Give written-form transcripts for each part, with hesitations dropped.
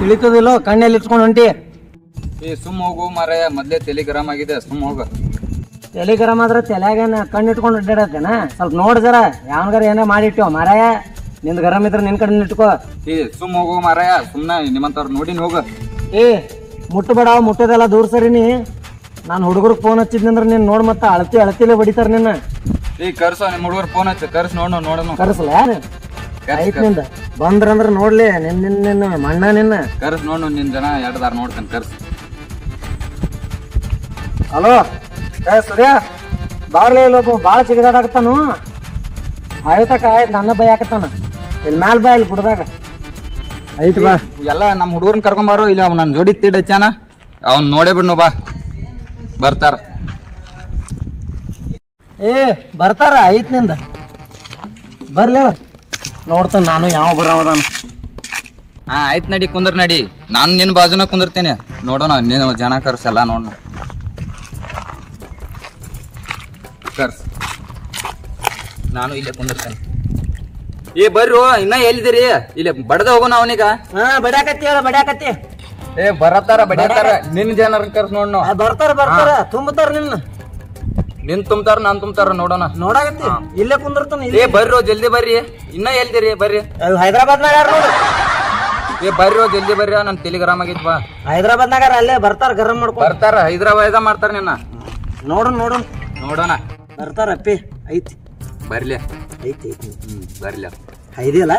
ತಿಳಿತದಿಲ್ಲ ಕಣ್ಣಲ್ಲಿ ಇಟ್ಕೊಂಡು ಹೊಂಟಿ. ಸುಮ್ ಹೋಗು ಮಾರಾಯ, ಮೊದ್ಲೇ ತಲೆ ಗರಂ ಆಗಿದೆ, ಸುಮ್ ಹೋಗ. ತಲೆ ಗರಂ ಆದ್ರೆ ತಲೆಯಾಗೇನ ಕಣ್ಣು ಇಟ್ಕೊಂಡು ಅಡ್ಡಾಡತ್ತೇನ? ಸ್ವಲ್ಪ ನೋಡ್ ಜರ ಯಾವನ್ಗಾರ ಏನೇ ಮಾಡಿಟ್ಟಿವ ಮಾರಾಯ. ನಿಂದ ಗರಂ ಇದ್ರೆ ನಿನ್ ಕಡೆ ಇಟ್ಕೋ. ಸುಮ್ ಹೋಗು ಮಾರಾಯ, ಸುಮ್ನ ನಿಮ್ಮಂತವ್ರ ನೋಡಿ ಹೋಗ. ಮುಟ್ಟಬೇಡ, ಮುಟ್ಟೋದೆಲ್ಲ ದೂರ ಸರಿನಿ. ನಾನು ಹುಡುಗರಿಗೆ ಫೋನ್ ಹಚ್ಚಿದ್ನಂದ್ರೆ ನೀನ್ ನೋಡ್ ಮತ್ತ ಅಳತಿಲೆ ಬಡಿತಾರ ನಿನ್ನ. ಕರ್ಸ ನಿಮ್ ಹುಡುಗರು ಫೋನ್ ಹಚ್ಚ, ಕರ್ಸ್ ನೋಡೋಣ. ಕರ್ಸಲ ಆಯ್ತು ನಿಂದ ಬಂದ್ರಂದ್ರ ನೋಡ್ಲಿ ನಿನ್ನ ಮಣ್ಣ ನಿನ್ನ ಕರ್ಸ್ ನೋಡು. ನಿನ್ ಜನ ಎರಡ್ದಾರ ನೋಡ್ತಾನೆ, ಕರ್ಸ್. ಹಲೋ ಸೂರ್ಯ, ಬಾರ್ಲಿ ಇಲ್ಲೊಬ್ಬ ಭಾಳ ಸಿಗದಾಡಾಕತ್ತಾನು. ಆಯ್ತಕ್ಕ ಆಯ್ತು, ನನ್ನ ಭಯ ಆಕತ್ತಾನ. ಇಲ್ಲಿ ಮ್ಯಾಲ ಬಾ, ಇಲ್ಲಿ ಬಿಡ್ದಾಗ ಐತ್ ಬಾ. ಎಲ್ಲ ನಮ್ಮ ಹುಡುಗರನ್ನ ಕರ್ಕೊಂಬಾರು. ಇಲ್ಲ ಅವ್ನು ನನ್ನ ಜೋಡಿ ತಿಡ್ ಹಚ್ಚಾನ, ಅವ್ನು ನೋಡೇ ಬಿಡ್ನು. ಬಾ ಬರ್ತಾರ. ಬರ್ತಾರ ಐತ್ ನಿಂದ ಬರ್ಲಿ ನೋಡ್ತಾನ ನಾನು ಯಾವ ಬರವದಾನ. ಆಯ್ತು ನಡಿ, ಕುಂದ್ರ ನಡಿ. ನಾನು ನಿನ್ನ ಬಾಜುನ ಕುಂದಿರ್ತೇನೆ, ನೋಡೋಣ. ನೀನು ಜನ ಕರ್ಸಲ್ಲ ನೋಡೋಣ. ಕರ್ಸ್, ನಾನು ಇಲ್ಲೇ ಕುಂದಿರ್ತೇನೆ. ಬರ್ರು, ಇನ್ನ ಎಲ್ಲಿದ್ದೀರಿ? ಇಲ್ಲೇ ಬಡದ ಹೋಗೋಣ ಅವನೀಗ. ಬಡ್ಯಾಕತ್ತಿ ಬರತ್ತಾರ ಬಡಿಯತ್ತಾರ. ನಿನ್ ಜನರ ಕರ್ಸ್ ನೋಡ್. ಬರ್ತಾರ ತುಂಬತಾರ ನಿನ್ ತುಂಬ್ತಾರ, ನಾನ್ ತುಂಬ್ತಾರ, ನೋಡೋಣ. ನೋಡಾಕತ್ತಿ ಇಲ್ಲೇ ಕುಂದಿರ್ತಾನ. ಬರ್ರು, ಜಲ್ದಿ ಬರ್ರಿ. ಇನ್ನ ಎಲ್ದಿರಿ? ಬರ್ರಿ. ಹೈದರಾಬಾದ್ನಾಗ ಯಾರು ನೋಡ್ರಿ? ಬರ್ರಿ, ಜಲ್ದಿ ಬರ್ರಿ. ನನ್ ತಲೆ ಗರಂ ಆಗಿತ್. ಬಾ ಹೈದರಾಬಾದ್ನಾಗ ಅಲ್ಲೇ ಬರ್ತಾರ, ಗರಂ ಮಾಡ್ಕೊ ಬರ್ತಾರ. ಹೈದರಾಬಾದ್ ಮಾಡ್ತಾರ ನಿನ್ನ. ನೋಡೋಣ. ಬರ್ತಾರ ಅಪ್ಪಿ ಐತಿ. ಬರ್ಲಿ ಐತಿ ಬರ್ಲಿ. ಐದಿಯಲ್ಲ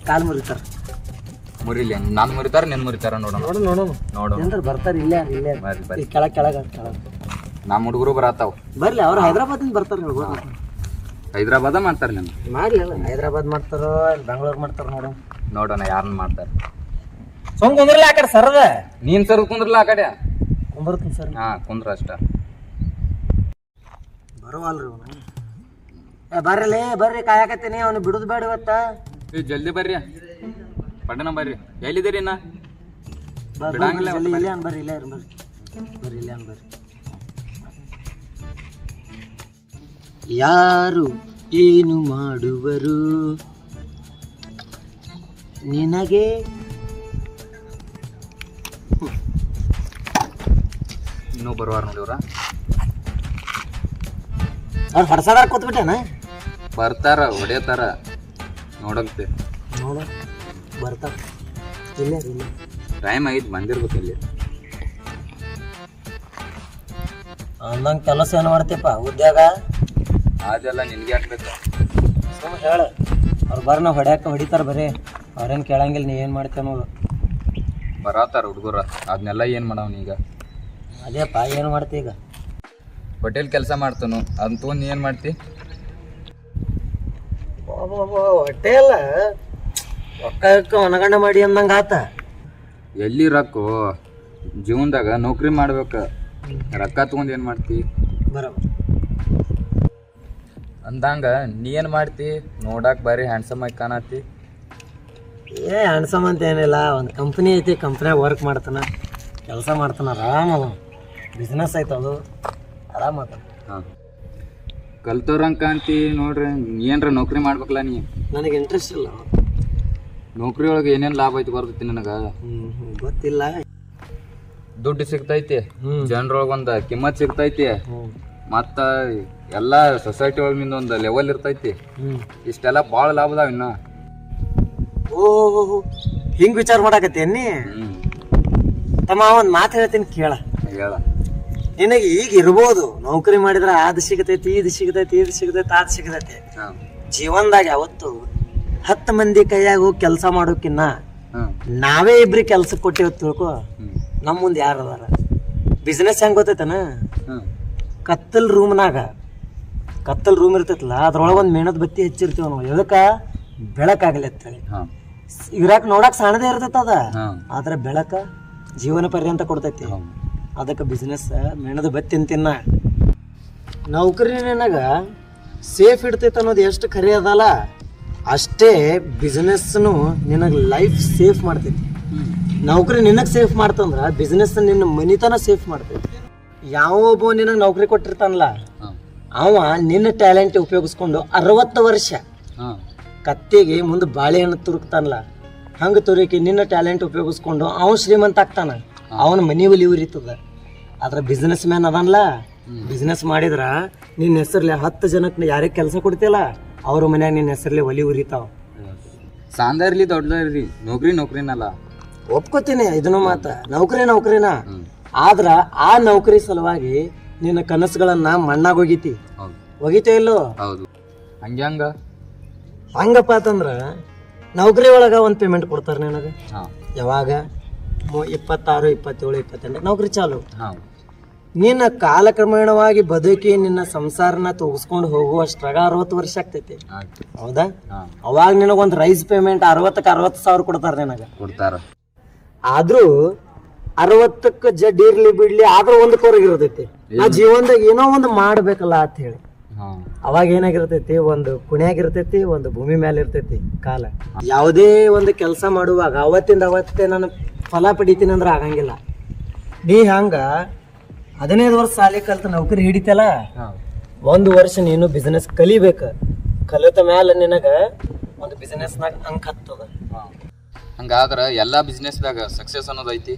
ಕಾಲ್ ಮುರಿತಾರ. ಮುರಿಲಿ, ನಾನ್ ಮುರಿತಾರ ನಿನ್ ಮುರಿತಾರ. ನೋಡೋಣ. ಬರ್ತಾರ ಇಲ್ಲೇ ಕೆಳಗ ನಮ್ಮ ಹುಡುಗರು ಬರತ್ತಾವ. ಬರ್ಲಿ, ಅವ್ರು ಹೈದರಾಬಾದಿಂದ ಬರ್ತಾರ. ಹೈದರಾಬಾದ ಮಾಡ್ತಾರ ನಿನ್ನ. ಮಾಡ್ಲಿ, ಹೈದರಾಬಾದ್ ಮಾಡ್ತಾರೋ ಬೆಂಗಳೂರು ಮಾಡ್ತಾರ. ನೋಡೋಣ ಯಾರನ್ನ ಮಾಡ್ತಾರ. ಸುಮ್ ಕುಂದ್ರಲ್ಲ ಆ ಕಡೆ ಸರದ. ನೀನ್ ಸರ್ ಕುಂದ್ರಲ್ಲ ಆ ಕಡೆ. ಕುಂಬರ್ತೀನಿ ಸರ್. ಕುಂದ್ರ ಅಷ್ಟ. ಬರುವಲ್ರಿ ಬರ್ರಿ ಕಾಯಕತ್ತೀನಿ. ಅವ್ನು ಬಿಡುದು ಬೇಡ ಇವತ್ತ. ಜಲ್ದಿ ಬರ್ರಿ, ಪಟ್ಟಣ ಬರ್ರಿ. ಎಲ್ಲಿದ್ದೀರಿ ಇನ್ನ? ಬರ್ರಿ. ಯಾರು ಏನು ಮಾಡುವರು ನಿನಗೆ? ಇನ್ನೂ ಬರುವಾರ ನೋಡಿ ಅವ್ರ. ಅವ್ರು ಹೊಡ್ಸದಾರ ಕೂತ್ಬಿಟ್ಟೇನ? ಬರ್ತಾರ, ಹೊಡೆಯತಾರ. ನೋಡಂತೆ ಬರ್ತಾರ. ಇಲ್ಲ ಟೈಮ್ ಆಗಿತ್ತು, ಬಂದಿರ್ಬೇಕು. ಇಲ್ಲಿ ಅಂದಂಗ ಕೆಲಸ ಏನು ಮಾಡ್ತೀಪ ಉದ್ಯೋಗ? ಅದೆಲ್ಲ ನಿನ್ಗೆ ಹಾಕ್ಬೇಕು. ಸುಮ್ಮನೆ ಹೇಳ. ಅವ್ರು ಬರ್ನ ಹೊಡಿತಾರ ಬರೀ. ಅವ್ರೇನು ಕೇಳಂಗಿಲ್ಲ ನೀ ಏನು ಮಾಡ್ತೀಯ ಅನ್ನೋದು. ಬರತ್ತಾರ ಹುಡುಗರ, ಅದನ್ನೆಲ್ಲ ಏನು ಮಾಡವನೀಗ? ಅದೇಪ್ಪ, ಏನು ಮಾಡ್ತಿ ಈಗ? ಹೋಟೆಲ್ ಕೆಲಸ ಮಾಡ್ತಾನು. ಅದನ್ನ ತೊಗೊಂಡು ನೀ ಏನು ಮಾಡ್ತಿ? ಹೊಟ್ಟೆಲ್ಲ ರೊಕ್ಕ ಒಣಗಂಡ ಮಾಡಿ ಅಂದಂಗ ಆತ. ಎಲ್ಲಿ ರೊಕ್ಕ? ಜೀವನದಾಗ ನೌಕರಿ ಮಾಡ್ಬೇಕು. ರೊಕ್ಕ ತಗೊಂಡು ಏನು ಮಾಡ್ತಿ? ಬರೋಬರ್ ಅಂದಂಗ ನೀ ಏನು ಮಾಡ್ತಿ? ನೋಡಕ್ ಬಾರಿ ಹ್ಯಾಂಡ್ಸಮ್ ಆಗಿ ಕಾಣತಿ. ಹ್ಯಾಂಡ್ಸಮ್ ಅಂತ ಏನಿಲ್ಲ, ಒಂದು ಕಂಪ್ನಿ ಐತಿ, ಕಂಪ್ನಿಯಾಗ ವರ್ಕ್ ಮಾಡ್ತಾನ, ಕೆಲಸ ಮಾಡ್ತಾನ. ಆರಾಮ ಬಿಸ್ನೆಸ್ ಐತೆ, ಅದು ಆರಾಮ ಆತ. ಕಲ್ತವ್ರಂಗ ಕಾಣ್ತಿ ನೋಡ್ರಿ. ಏನ್ರ ನೌಕರಿ ಮಾಡ್ಬೇಕಲ್ಲ ನೀ? ನನಗೆ ಇಂಟ್ರೆಸ್ಟ್ ಇಲ್ಲ. ನೌಕರಿ ಒಳಗೆ ಏನೇನು ಲಾಭ ಐತಿ ಬರ್ತೈತಿ ನನಗ? ಗೊತ್ತಿಲ್ಲ. ದುಡ್ಡು ಸಿಗ್ತೈತಿ, ಜನರೊಳಗೆ ಒಂದು ಕಿಮ್ಮತ್ ಸಿಗ್ತೈತಿ, ಮತ್ತ ಎಲ್ಲ ಸೊಸೈಟಿ ಒಳಗಿಂದ ಒಂದು ಲೆವೆಲ್ ಇರ್ತೈತಿ. ಇಷ್ಟೆಲ್ಲ ಭಾಳ ಲಾಭ ಅದಾವ ಇನ್ನ. ಹಿಂಗ್ ವಿಚಾರ ಮಾಡಾಕತ್ತೇನಿ ತಮ್ಮ. ಒಂದ್ ಮಾತು ಹೇಳ್ತೀನಿ ಕೇಳ. ನಿನಗೆ ಈಗ ಇರ್ಬೋದು, ನೌಕರಿ ಮಾಡಿದ್ರ ಅದು ಸಿಗತೈತಿ, ಇದು ಸಿಗತೈತಿ, ಅದು ಸಿಗತೈತಿ. ಜೀವನದಾಗ ಯಾವತ್ತು 10 ಮಂದಿ ಕೈಯಾಗ ಹೋಗಿ ಕೆಲಸ ಮಾಡೋಕಿನ್ನ ನಾವೇ ಇಬ್ರಿಗೆ ಕೆಲ್ಸಕ್ಕೆ ಕೊಟ್ಟಿವ್ ತಿಳ್ಕೊ. ನಮ್ಮ ಮುಂದೆ ಯಾರು ಅದಾರ? ಬಿಸ್ನೆಸ್ ಹೆಂಗ್ ಗೊತ್ತೈತನ? ಕತ್ತಲ್ ರೂಮ್ ಇರ್ತೈತಲ್ಲ, ಅದ್ರೊಳಗೆ ಒಂದು ಮೇಣದ ಬತ್ತಿ ಹಚ್ಚಿರ್ತೀವ ನಾವು. ಎದಕ್ಕ? ಬೆಳಕಾಗಲಿ ಅಂತೇಳಿ. ಇರಾಕ್ ನೋಡಕ್ ಸಣ್ಣದೇ ಇರ್ತೈತ ಅದ, ಆದ್ರೆ ಬೆಳಕ ಜೀವನ ಪರ್ಯಂತ ಕೊಡ್ತೈತಿ. ಅದಕ್ಕೆ ಬಿಸ್ನೆಸ್ ಮೇಣದ ಬತ್ತಿ ಅಂತಿನ್ನ. ನೌಕರಿ ನಿನಗ ಸೇಫ್ ಇಡ್ತೈತೆ ಅನ್ನೋದು ಎಷ್ಟು ಖರೆ ಅದಲ್ಲ ಅಷ್ಟೇ ಬಿಸ್ನೆಸ್ನು ನಿನಗೆ ಲೈಫ್ ಸೇಫ್ ಮಾಡ್ತೈತಿ. ನೌಕರಿ ನಿನಗೆ ಸೇಫ್ ಮಾಡ್ತಂದ್ರ ಬಿಸ್ನೆಸ್ ನಿನ್ನ ಮನಿತನ ಸೇಫ್ ಮಾಡ್ತೈತಿ. ಯಾವ ಒಬ್ಬ ನಿನಗೆ ನೌಕರಿ ಕೊಟ್ಟಿರ್ತಾನಲ್ಲ ಅವ ನಿನ್ನ ಟ್ಯಾಲೆಂಟ್ ಉಪಯೋಗಿಸ್ಕೊಂಡು 60 ವರ್ಷ ಕತ್ತಿಗೆ ಮುಂದೆ ಬಾಳೆಹಣ್ಣು ತುರುಕ್ತಾನಲ್ಲ ಹಂಗೆ ತುರುಕಿ ನಿನ್ನ ಟ್ಯಾಲೆಂಟ್ ಉಪಯೋಗಿಸ್ಕೊಂಡು ಅವನು ಶ್ರೀಮಂತ ಆಗ್ತಾನ, ಅವನ ಮನಿ ಒಲಿ ಉರಿತದ. ಆದ್ರೆ ಬಿಸ್ನೆಸ್ ಮ್ಯಾನ್ ಅದನ್ಲ, ಬಿಸ್ನೆಸ್ ಮಾಡಿದ್ರ ನಿನ್ನ ಹೆಸರ್ಲೆ 10 ಜನಕ್ಕೆ ಯಾರಿಗೆ ಕೆಲಸ ಕೊಡ್ತಿಯಲ್ಲ ಅವ್ರ ಮನ್ಯಾಗ ನಿನ್ನ ಹೆಸರ್ಲೆ ಒಲಿ ಉರಿತಾವ. ಸಾಂದ ಇರ್ಲಿ ದೊಡ್ಡ ಇರ್ಲಿ ನೌಕರಿನಲ್ಲ ಒಪ್ಕೋತೀನಿ ಇದನ್ನು ಮಾತ, ನೌಕರಿನ. ಆದ್ರ ಆ ನೌಕರಿ ಸಲುವಾಗಿ ನಿನ್ನ ಕನಸುಗಳನ್ನ ಮಣ್ಣಾಗ ಒಗಿತೋ ಇಲ್ಲೋ? ಹಂಗಪ್ಪ ಅಂತಂದ್ರ ನೌಕರಿ ಒಳಗ ಒಂದು ಪೇಮೆಂಟ್ ಕೊಡ್ತಾರ ನಿನಗೆ. ಯಾವಾಗ 26, 27, 28 ನೌಕರಿ ಚಾಲು. ನಿನ್ನ ಕಾಲಕ್ರಮೇಣವಾಗಿ ಬದುಕಿ ನಿನ್ನ ಸಂಸಾರನ ತೋಗಿಸ್ಕೊಂಡು ಹೋಗುವಷ್ಟ್ರಾಗ 60 ವರ್ಷ ಆಗ್ತೈತಿ, ಹೌದಾ? ಅವಾಗ ನಿನಗೊಂದು ರೈಸ್ ಪೇಮೆಂಟ್ 60ಕ್ಕೆ 60,000 ಕೊಡ್ತಾರ ನಿನಗ. ಆದ್ರೂ 60ಕ್ಕೆ ಜಡ್ ಇರ್ಲಿ ಬಿಡ್ಲಿ ಆದ್ರೂ ಒಂದು ಕೊರಗಿರ್ತೈತಿ. ಆ ಜೀವನದಾಗ ಏನೋ ಒಂದು ಮಾಡ್ಬೇಕಲ್ಲ ಅಂತ ಹೇಳಿ ಅವಾಗ ಏನಾಗಿರ್ತೈತಿ, ಒಂದು ಕುಣಿಯಾಗಿರ್ತೈತಿ, ಒಂದು ಭೂಮಿ ಮೇಲೆ ಇರ್ತೈತಿ ಕಾಲ. ಯಾವುದೇ ಒಂದು ಕೆಲಸ ಮಾಡುವಾಗ ಅವತ್ತಿಂದ ಅವತ್ತೇ ನಾನು ಫಲ ಪಡಿತೀನಿ ಅಂದ್ರೆ ಆಗಂಗಿಲ್ಲ. ನೀ ಹಂಗ 15 ವರ್ಷ ಸಾಲಿ ಕಲ್ತ ನೌಕರಿ ಹಿಡಿತಲ್ಲ, 1 ವರ್ಷ ನೀನು ಬಿಸ್ನೆಸ್ ಕಲಿಬೇಕ. ಕಲಿತ ಮ್ಯಾಲ ನಿನಗ ಒಂದು ಬಿಸ್ನೆಸ್ನಾಗ ಅಂಕ ಹತ್ತದ. ಹಂಗಾದ್ರ ಎಲ್ಲಾ ಬಿಸ್ನೆಸ್ದಾಗ ಸಕ್ಸಸ್ ಅನ್ನೋದು ಐತಿ.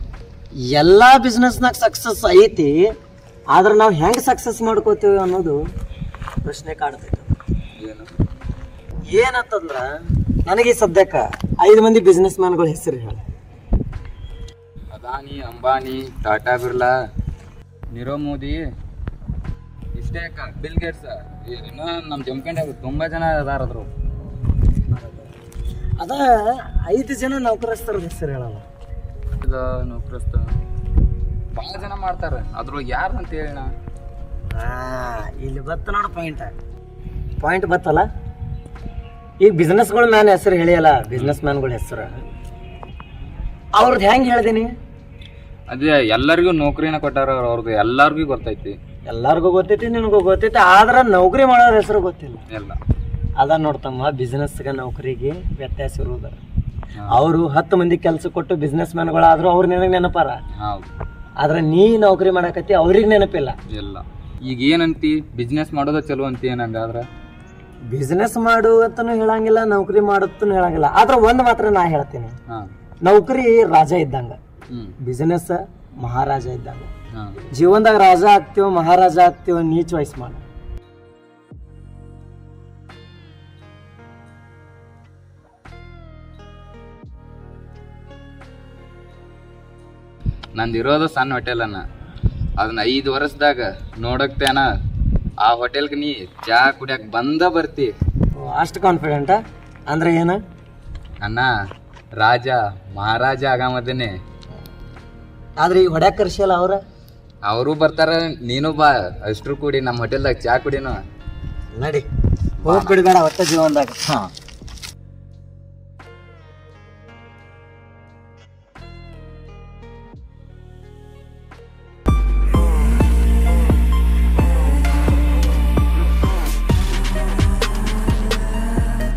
ಎಲ್ಲಾ ಬಿಸ್ನೆಸ್ನಾಗ ಸಕ್ಸಸ್ ಐತಿ, ಆದ್ರೆ ನಾವು ಹೆಂಗ್ ಸಕ್ಸಸ್ ಮಾಡ್ಕೋತೀವಿ ಅನ್ನೋದು ಪ್ರಶ್ನೆ ಕಾಡ್ತೈತಿ. ಏನಂತಂದ್ರ ನನಗೆ ಸದ್ಯಕ್ಕ 5 ಮಂದಿ ಬಿಸ್ನೆಸ್ ಮ್ಯಾನ್ಗಳ ಹೆಸರು ಹೇಳ. ಅದಾನಿ, ಅಂಬಾನಿ, ಟಾಟಾ ಬಿರ್ಲಾ, ನೀರವ್ ಮೋದಿ, ಇಷ್ಟೇ ಬಿಲ್ ಗೇಟ್ಸ್. ಇನ್ನೂ ನಮ್ಮ ಜಮಖಂಡ್ಯಾಗ ತುಂಬಾ ಜನ ಅದಾರದ್ರು. ಅದ 5 ಜನ ನೌಕರಸ್ಥರ ಹೆಸರು ಹೇಳಲ್ಲ. ನೌಕರಸ್ಥ ಭಾಳ ಜನ ಮಾಡ್ತಾರ, ಅದ್ರೊಳಗೆ ಯಾರು ಅಂತ ಹೇಳ. ಇಲ್ಲಿ ಬತ್ತ ನೋಡು ಪಾಯಿಂಟ್ ಬತ್ತಲ್ಲ. ಈಗ ಬಿಸ್ನೆಸ್ಗಳ ಮ್ಯಾನ್ ಹೆಸರು ಹೇಳಿಯಲ್ಲ, ಬಿಸ್ನೆಸ್ ಮ್ಯಾನ್ಗಳ ಹೆಸರು ಅವ್ರದ್ದು ಹೆಂಗ್ ಹೇಳ್ದೀನಿ? ಅದೇ ಎಲ್ಲರಿಗೂ ನೌಕರಿನ ಕೊಟ್ಟಾರ, ಅವ್ರದ್ದು ಎಲ್ಲಾರ್ಗೂ ಗೊತ್ತೈತಿ. ಎಲ್ಲಾರ್ಗು ಗೊತ್ತೈತಿ, ನಿನಗೂ ಗೊತ್ತೈತಿ, ಆದ್ರ ನೌಕರಿ ಮಾಡೋರ ಹೆಸರು ಗೊತ್ತಿಲ್ಲ. ಎಲ್ಲ ಅದ ನೋಡ್ತಮ್ಮ, ಬಿಸ್ನೆಸ್ಗೆ ನೌಕರಿಗೆ ವ್ಯತ್ಯಾಸ ಇರುವುದ. ಅವರು 10 ಮಂದಿ ಕೆಲಸ ಕೊಟ್ಟು ಬಿಸ್ನೆಸ್ ಮ್ಯಾನ್ಗಳಾದ್ರು ಅವ್ರು ನಿನಗೆ ನೆನಪಾರ. ಆದ್ರೆ ನೀ ನೌಕರಿ ಮಾಡಕತ್ತಿ, ಅವ್ರಿಗೆ ನೆನಪಿಲ್ಲ. ಎಲ್ಲ ಈಗ ಏನಂತಿ, ಬಿಸ್ನೆಸ್ ಮಾಡೋದ ಚಲೋ ಅಂತಿ ಏನಂಗಾದ್ರ? ಬಿಸ್ನೆಸ್ ಮಾಡು ಅಂತನೂ ಹೇಳಂಗಿಲ್ಲ, ನೌಕರಿ ಮಾಡುತ್ತೂ ಹೇಳಂಗಿಲ್ಲ. ಆದ್ರೆ ಒಂದ್ ಮಾತ್ರ ನಾ ಹೇಳ್ತೀನಿ, ನೌಕರಿ ರಾಜ ಇದ್ದಂಗ, ಬಿಸ್ನೆಸ್ ಮಹಾರಾಜ ಇದ್ದಂಗ. ಜೀವನದಾಗ ರಾಜ ಆಗ್ತೀವೋ ಮಹಾರಾಜ ಆಗ್ತೀವೋ ನೀ ಚಾಯ್ಸ್ ಮಾಡು. ನಂದಿರೋದು ಸಣ್ಣ ಹೋಟೆಲ್ ಅನ್ನ, ಅದನ್ನ 5 ವರ್ಷದಾಗ ನೋಡಕ್ತೇನ ಆ ಹೋಟೆಲ್ಗೆ ನೀ ಚಾ ಕುಡಿಯಕ್ ಬರ್ತಿ. ಅಷ್ಟು ಕಾನ್ಫಿಡೆಂಟ್ ಅಂದ್ರೆ ಏನ? ಅಣ್ಣ ರಾಜ ಮಹಾರಾಜ ಆಗಮದೇನೆ. ಆದ್ರೆ ಈಗ ಹೊಡ್ಯಾಕ ಕರ್ಸಿಯಲ್ಲ ಅವರು ಬರ್ತಾರ, ನೀನು ಬಾ, ಅಷ್ಟ್ರು ಕೂಡಿ ನಮ್ಮ ಹೋಟೆಲ್ದಾಗ ಚಾ ಕುಡಿನೋ. ನಡಿ, ಹೋಗ್ಬಿಡ್ಬೇಡ ಒಟ್ಟ ಜೀವನದಾಗ.